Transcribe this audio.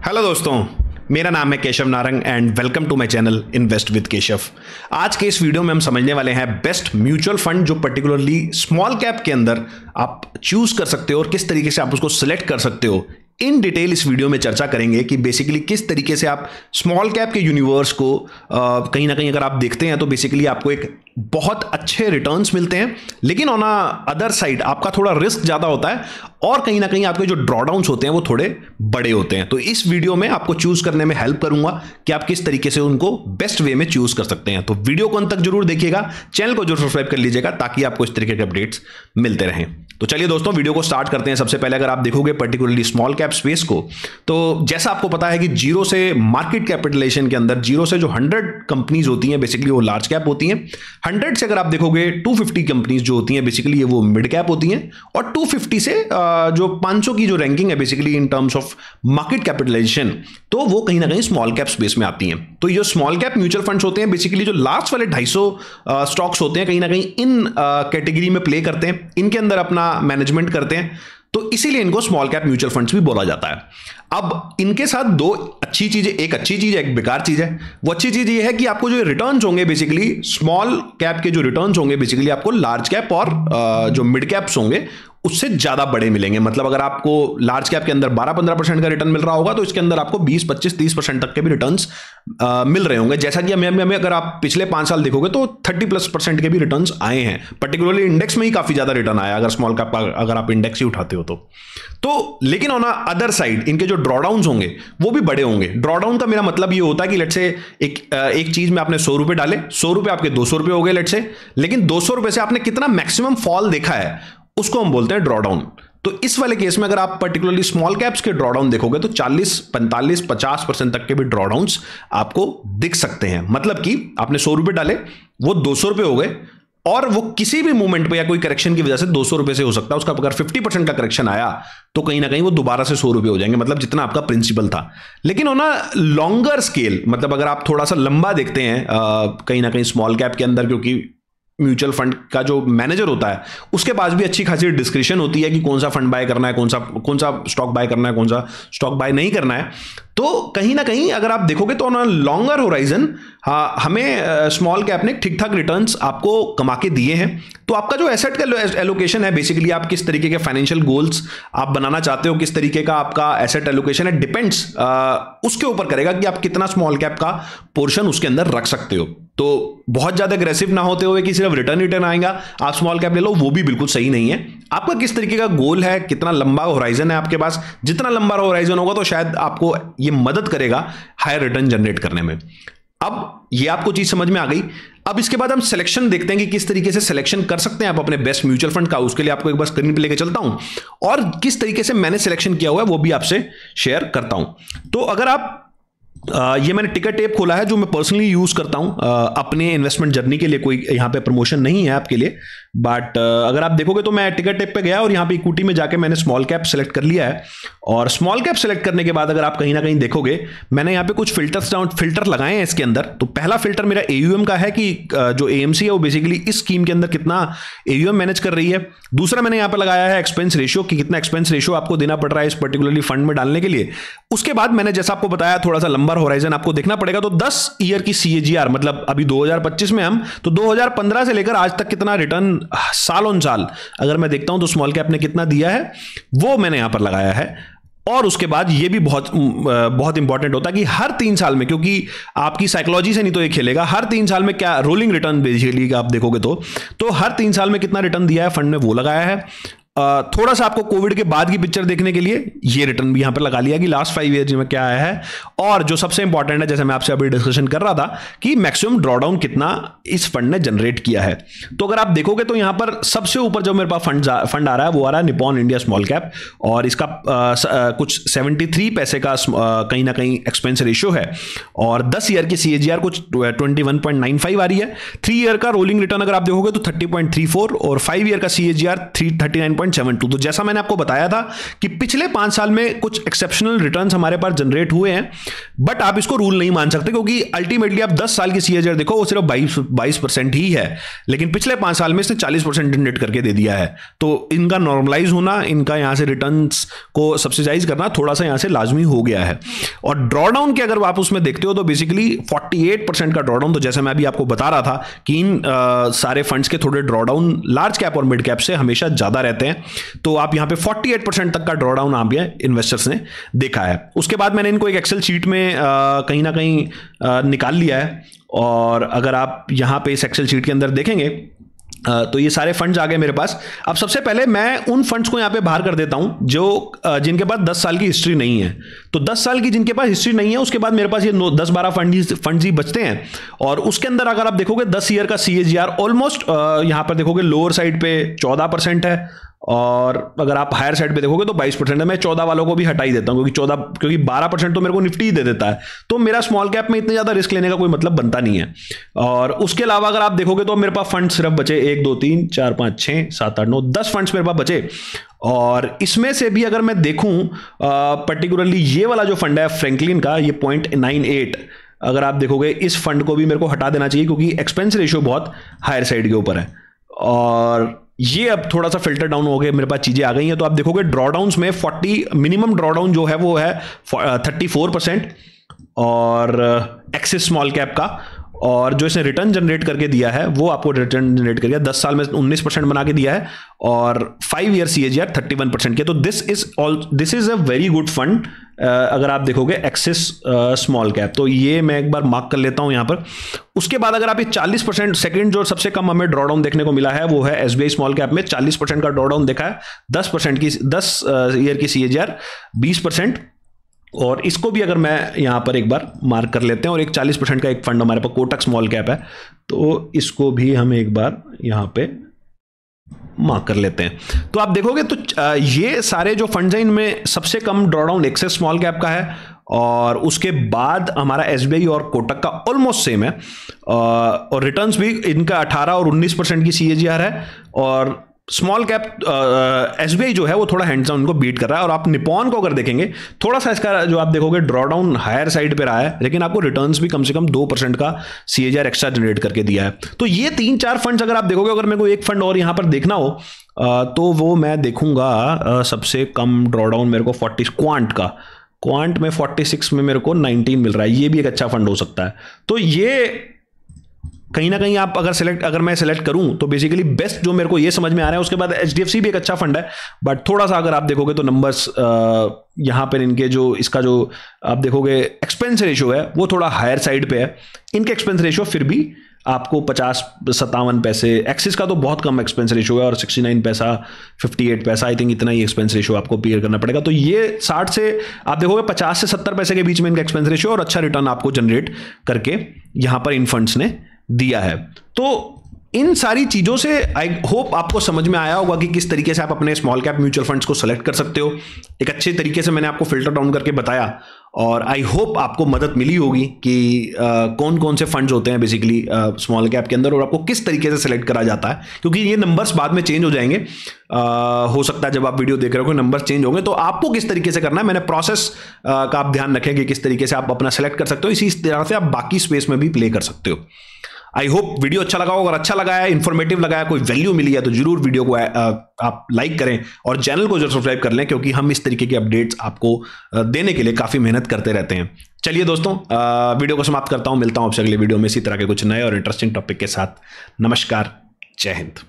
Hello दोस्तों, मेरा नाम है Keshav Narang and welcome to my channel invest with Keshav. आज के इस वीडियो में हम समझने वाले हैं बेस्ट म्यूचुअल फंड जो पर्टिकुलरली स्मॉल कैप के अंदर आप चूज कर सकते हो और किस तरीके से आप उसको सिलेक्ट कर सकते हो। इन डिटेल इस वीडियो में चर्चा करेंगे कि बेसिकली किस तरीके से आप स्मॉल कैप के यूनिवर्स को कहीं ना कहीं अगर आप देखते हैं तो बेसिकली आपको एक बहुत अच्छे रिटर्न्स मिलते हैं, लेकिन ऑन अदर साइड आपका थोड़ा रिस्क ज़्यादा होता है और कहीं ना कहीं आपके जो ड्रॉडाउन्स होते हैं वो थोड़े बड़े होते हैं। तो इस वीडियो में आपको चूज करने में हेल्प करूंगा कि आप किस तरीके से उनको बेस्ट वे में चूज कर सकते हैं। तो वीडियो को अंत तक जरूर देखिएगा, चैनल को जरूर सब्सक्राइब कर लीजिएगा ताकि आपको इस तरीके के अपडेट्स मिलते रहें। तो चलिए दोस्तों, वीडियो को स्टार्ट करते हैं। सबसे पहले अगर आप देखोगे पर्टिकुलरली स्मॉल कैप स्पेस को, तो जैसा आपको पता है कि जीरो से मार्केट कैपिटलाइजेशन के अंदर जीरो से जो 100 कंपनीज होती हैं बेसिकली वो लार्ज कैप होती हैं। 100 से अगर आप देखोगे 250 कंपनीज जो होती हैं बेसिकली ये वो मिड कैप होती हैं, और 250 से जो 500 की जो रैंकिंग है basically in terms of market capitalization, तो वो कहीं ना कहीं स्मॉल कैप स्पेस में आती हैं। तो ये स्मॉल कैप म्यूचुअल फंड्स होते हैं बेसिकली जो लास्ट वाले 250 स्टॉक्स होते हैं कहीं ना कहीं इन कैटेगरी में प्ले करते हैं, इनके अंदर अपना मैनेजमेंट करते हैं, तो इसीलिए इनको स्मॉल कैप म्यूचुअल फंड्स भी बोला जाता है। अब इनके साथ दो अच्छी चीजें, एक अच्छी चीज है एक बेकार चीज है। वो अच्छी चीज ये है कि आपको जो रिटर्न्स होंगे बेसिकली स्मॉल कैप के जो रिटर्न्स होंगे बेसिकली आपको लार्ज कैप और जो मिड कैप्स होंगे उससे ज्यादा बड़े मिलेंगे। मतलब अगर आपको लार्ज कैप के अंदर 12-15% का रिटर्न मिल रहा होगा तो इसके अंदर आपको 20-25-30% तक के भी रिटर्न्स मिल रहे होंगे। जैसा कि हमें अगर आप पिछले 5 साल देखोगे तो 30+% के भी रिटर्न्स आए हैं। पर्टिकुलरली इंडेक्स में ही काफी ज्यादा रिटर्न आया अगर स्मॉल कैप अगर आप इंडेक्स ही उठाते हो तो लेकिन ऑन अदर साइड इनके जो ड्रॉडाउन होंगे वो भी बड़े होंगे। ड्रॉडाउन का मेरा मतलब ये होता है कि लेट्स से एक चीज में आपने 100 रुपए डाले, 100 रुपए आपके 200 रुपए हो गए लेट्स से, लेकिन 200 रुपए से आपने कितना मैक्सिमम फॉल देखा है उसको हम बोलते हैं ड्रॉडाउन। तो इस वाले केस में अगर आप पर्टिकुलरली स्मॉल कैप्स के ड्रॉडाउन देखोगे तो 40, 45, 50% तक के भी ड्रॉडाउन्स आपको दिख सकते हैं। मतलब कि आपने 100 रुपए डाले, वो 200 रुपए हो गए, और वो किसी भी मूवमेंट पे या कोई करेक्शन की वजह से 200 रुपए से हो सकता है उसका अगर 50% का करेक्शन आया तो कहीं ना कहीं वो दोबारा से 100 रुपए हो जाएंगे, मतलब जितना आपका प्रिंसिपल था। लेकिन ऑन अ लॉन्गर स्केल, मतलब अगर आप थोड़ा सा लंबा देखते हैं कहीं ना कहीं स्मॉल कैप के अंदर, क्योंकि म्यूचुअल फंड का जो मैनेजर होता है उसके पास भी अच्छी खासी डिस्क्रिप्शन होती है कि कौन सा फंड बाय करना है, कौन सा स्टॉक बाय करना है, कौन सा स्टॉक बाय नहीं करना है। तो कहीं ना कहीं अगर आप देखोगे तो ऑन लॉन्गर होराइजन हमें स्मॉल कैप ने ठीक ठाक रिटर्न्स आपको कमा के दिए हैं। तो आपका जो एसेट का एलोकेशन है बेसिकली आप किस तरीके के फाइनेंशियल गोल्स आप बनाना चाहते हो, किस तरीके का आपका एसेट एलोकेशन है, डिपेंड्स उसके ऊपर करेगा कि आप कितना स्मॉल कैप का पोर्शन उसके अंदर रख सकते हो। तो बहुत ज्यादा अग्रेसिव ना होते हुए कि सिर्फ रिटर्न आएगा आप स्मॉल कैप ले लो, वो भी बिल्कुल सही नहीं है। आपका किस तरीके का गोल है, कितना लंबा होराइजन है आपके पास, जितना लंबा होराइजन होगा तो शायद आपको ये मदद करेगा हायर रिटर्न जनरेट करने में। अब ये आपको चीज समझ में आ गई। अब इसके बाद हम सिलेक्शन देखते हैं कि किस तरीके से सिलेक्शन कर सकते हैं आप अपने बेस्ट म्यूचुअल फंड का। उसके लिए आपको एक बार स्क्रीन पे लेके चलता हूं और किस तरीके से मैंने सिलेक्शन किया हुआ है वो भी आपसे शेयर करता हूं। तो अगर आप ये मैंने टिकट टेप खोला है जो मैं पर्सनली यूज करता हूं अपने इन्वेस्टमेंट जर्नी के लिए। कोई यहां पे प्रमोशन नहीं है आपके लिए, बट अगर आप देखोगे तो मैं टिकट टेप पे गया और यहां पे इक्विटी में जाके मैंने स्मॉल कैप सेलेक्ट कर लिया है। और स्मॉल कैप सेलेक्ट करने के बाद अगर आप कहीं ना कहीं देखोगे मैंने यहां पे कुछ फिल्टर लगाए हैं इसके अंदर। तो पहला फिल्टर मेरा एयूएम का है कि जो एएमसी है वो बेसिकली इस स्कीम के अंदर कितना एयूएम मैनेज कर रही है। दूसरा मैंने यहां पे लगाया है एक्सपेंस रेशियो कि कितना एक्सपेंस रेशियो आपको देना पड़ रहा है इस पर्टिकुलरली फंड में डालने के लिए। उसके बाद मैंने जैसा आपको बताया थोड़ा सा लंबा होराइजन आपको देखना पड़ेगा, तो 10 ईयर की सीएजीआर, मतलब अभी 2025 में हम, तो 2015 से लेकर आज तक कितना रिटर्न साल ऑन साल अगर मैं देखता हूं तो स्मॉल कैप ने कितना दिया है वो मैंने यहां पर लगाया है। और उसके बाद ये भी बहुत इंपॉर्टेंट होता है कि हर 3 साल में, क्योंकि आपकी साइकोलॉजी से नहीं तो ये खेलेगा, हर 3 साल में क्या रोलिंग रिटर्न बेसिकली आप देखोगे तो हर 3 साल में कितना रिटर्न दिया है फंड ने वो लगाया है। थोड़ा सा आपको कोविड के बाद की पिक्चर देखने के लिए ये रिटर्न भी यहां पर लगा लिया कि लास्ट 5 ईयर में क्या आया है। और जो सबसे इंपॉर्टेंट है, जैसे मैं आपसे अभी डिस्कशन कर रहा था कि मैक्सिमम ड्रॉडाउन कितना इस फंड ने जनरेट किया है। तो अगर आप देखोगे तो यहां पर सबसे ऊपर जो मेरे पास फंड आ रहा है वो आ रहा है निप्पॉन इंडिया स्मॉल कैप, और इसका कुछ 73 पैसे का कहीं ना कहीं एक्सपेंस रेशियो है, और 10 ईयर की सीएजीआर कुछ 21.95 आ रही है। 3 ईयर का रोलिंग रिटर्न अगर आप देखोगे तो 30.34, और 5 ईयर का सीएजीआर 39.5 7.72। तो जैसा मैंने आपको बताया था कि पिछले 5 साल में कुछ एक्सेप्शनल रिटर्न्स हमारे पास जनरेट हुए हैं, बट आप इसको रूल नहीं मान सकते क्योंकि अल्टीमेटली आप 10 साल की सीएजीआर देखो वो सिर्फ 22% ही है, लेकिन पिछले 5 साल में इसने 40% जनरेट करके दे दिया है। तो इनका नॉर्मलाइज होना, इनका यहां से रिटर्न्स को सब्सिडाइज करना थोड़ा सा यहां से लाजमी हो गया है। और ड्रॉडाउन के अगर आप उसमें देखते हो तो बेसिकली 48% का ड्रॉडाउन, तो जैसे मैं अभी आपको बता रहा था कि इन सारे फंड्स के थोड़े ड्रॉडाउन लार्ज कैप और मिड कैप से हमेशा ज्यादा रहते हैं। तो आप यहां पे 48% तक का ड्रॉडाउन आप इन्वेस्टर्स ने देखा है। उसके बाद मैंने इनको एक एक्सेल शीट में कहीं ना कहीं निकाल लिया है, और अगर आप यहां पे इस एक्सेल शीट के अंदर देखेंगे तो ये सारे फंड्स आ गए मेरे पास। अब सबसे पहले मैं उन फंड्स को यहां पे बाहर कर देता हूं जो जिनके पास 10 साल की हिस्ट्री नहीं है। तो 10 साल की जिनके पास हिस्ट्री नहीं है, उसके बाद मेरे पास ये 10-12 फंड्स ही बचते हैं। और उसके अंदर अगर आप देखोगे 10 ईयर का सीएजीआर ऑलमोस्ट यहां पर देखोगे लोअर साइड पे 14% है, और अगर आप हायर साइड पे देखोगे तो 22% है। मैं 14 वालों को भी हटा ही देता हूं क्योंकि 12% तो मेरे को निफ्टी ही दे देता है, तो मेरा स्मॉल कैप में इतने ज्यादा रिस्क लेने का कोई मतलब बनता नहीं है। और उसके अलावा अगर आप देखोगे तो मेरे पास फंड सिर्फ बचे 1 2 3 4 5 6 7 8 9 10 फंड्स मेरे पास बचे। और इसमें से भी अगर मैं देखूं पर्टिकुलरली ये वाला जो फंड है फ्रैंकलिन का, ये 0.98, अगर आप देखोगे इस फंड को भी मेरे को हटा देना चाहिए क्योंकि एक्सपेंस रेशियो बहुत हायर साइड के ऊपर है। और ये अब थोड़ा सा फिल्टर डाउन हो गया, मेरे पास चीजें आ गई हैं। तो आप देखोगे ड्रॉडाउन्स में 40 मिनिमम ड्रॉडाउन जो है वो है 34%, और एक्सिस स्मॉल कैप का, और जो इसने रिटर्न जनरेट करके दिया है वो आपको रिटर्न जनरेट करके 10 साल में 19% बना के दिया है, और 5 ईयर सीएजीआर 31% के। तो this is a very good fund अगर आप देखोगे एक्सिस स्मॉल कैप। तो ये मैं एक बार मार्क कर लेता हूं यहां पर। उसके बाद अगर आप ये 40%, सेकंड जो सबसे कम हमें ड्रॉडाउन देखने को मिला है वो है एसबीआई स्मॉल कैप में 40% का ड्रॉडाउन देखा है। 10 ईयर की सीएजीआर 20%, और इसको भी अगर मैं यहां पर एक बार मार्क कर लेते हैं। और एक 40% का एक फंड हमारे पास कोटक स्मॉल कैप है, तो इसको भी हम एक बार यहां पे मार्क कर लेते हैं। तो आप देखोगे तो ये सारे जो फंड्स हैं इनमें सबसे कम ड्रॉडाउन एक्सिस स्मॉल कैप का है, और उसके बाद हमारा एसबीआई और कोटक का ऑलमोस्ट सेम है, और रिटर्न्स भी इनका 18 और 19% की सीएजीआर है। और स्मॉल कैप एसबीआई जो है वो थोड़ा हैंड्स डाउन उनको बीट कर रहा है। और आप निपॉन को अगर देखेंगे थोड़ा सा इसका जो आप देखोगे ड्रॉडाउन हायर साइड पे रहा है, लेकिन आपको रिटर्न्स भी कम से कम 2% का सीएजीआर एक्स्ट्रा जनरेट करके दिया है। तो ये 3-4 फंड्स अगर आप देखोगे, अगर मेरे को एक फंड और यहां पर देखना हो तो वो मैं देखूंगा सबसे कम ड्रॉडाउन मेरे को 40 क्वांट में 46 में मेरे को 19 मिल रहा है। ये भी एक अच्छा फंड हो सकता है। तो ये कहीं ना कहीं आप अगर मैं सेलेक्ट करूं तो बेसिकली बेस्ट जो मेरे को ये समझ में आ रहा है। उसके बाद एचडीएफसी भी एक अच्छा फंड है, बट थोड़ा सा अगर आप देखोगे तो नंबर्स यहां पर इनके जो इसका जो आप देखोगे एक्सपेंस रेशियो है वो थोड़ा हायर साइड पे है। इनके एक्सपेंस रेशियो फिर भी आपको 50-57 पैसे, एक्सिस का तो बहुत कम एक्सपेंस रेशियो है, और 69 पैसा 58 पैसा, आई थिंक इतना ही एक्सपेंस रेशियो आपको पेयर करना पड़ेगा। तो ये 60 से आप देखोगे 50 से 70 पैसे के बीच में इनका एक्सपेंस रेशियो, और अच्छा रिटर्न आपको जनरेट करके यहां पर इन फंड्स ने दिया है। तो इन सारी चीजों से आई होप आपको समझ में आया होगा कि किस तरीके से आप अपने स्मॉल कैप म्यूचुअल फंड्स को सेलेक्ट कर सकते हो। एक अच्छे तरीके से मैंने आपको फिल्टर डाउन करके बताया, और आई होप आपको मदद मिली होगी कि कौन कौन से फंड्स होते हैं बेसिकली स्मॉल कैप के अंदर, और आपको किस तरीके से सेलेक्ट करा जाता है, क्योंकि ये नंबर्स बाद में चेंज हो जाएंगे। हो सकता है जब आप वीडियो देख रहे हो नंबर्स चेंज होंगे, तो आपको किस तरीके से करना है, मैंने प्रोसेस का आप ध्यान रखें कि किस तरीके से आप अपना सेलेक्ट कर सकते हो। इसी तरह से आप बाकी स्पेस में भी प्ले कर सकते हो। आई होप वीडियो अच्छा लगा होगा। अगर अच्छा लगा है, इन्फॉर्मेटिव लगा है, कोई वैल्यू मिली है, तो जरूर वीडियो को आप लाइक करें और चैनल को जरूर सब्सक्राइब कर लें, क्योंकि हम इस तरीके की अपडेट्स आपको देने के लिए काफी मेहनत करते रहते हैं। चलिए दोस्तों, वीडियो को समाप्त करता हूं। मिलता हूं आपसे अगले वीडियो में इसी तरह के कुछ नए और इंटरेस्टिंग टॉपिक के साथ। नमस्कार, जय हिंद।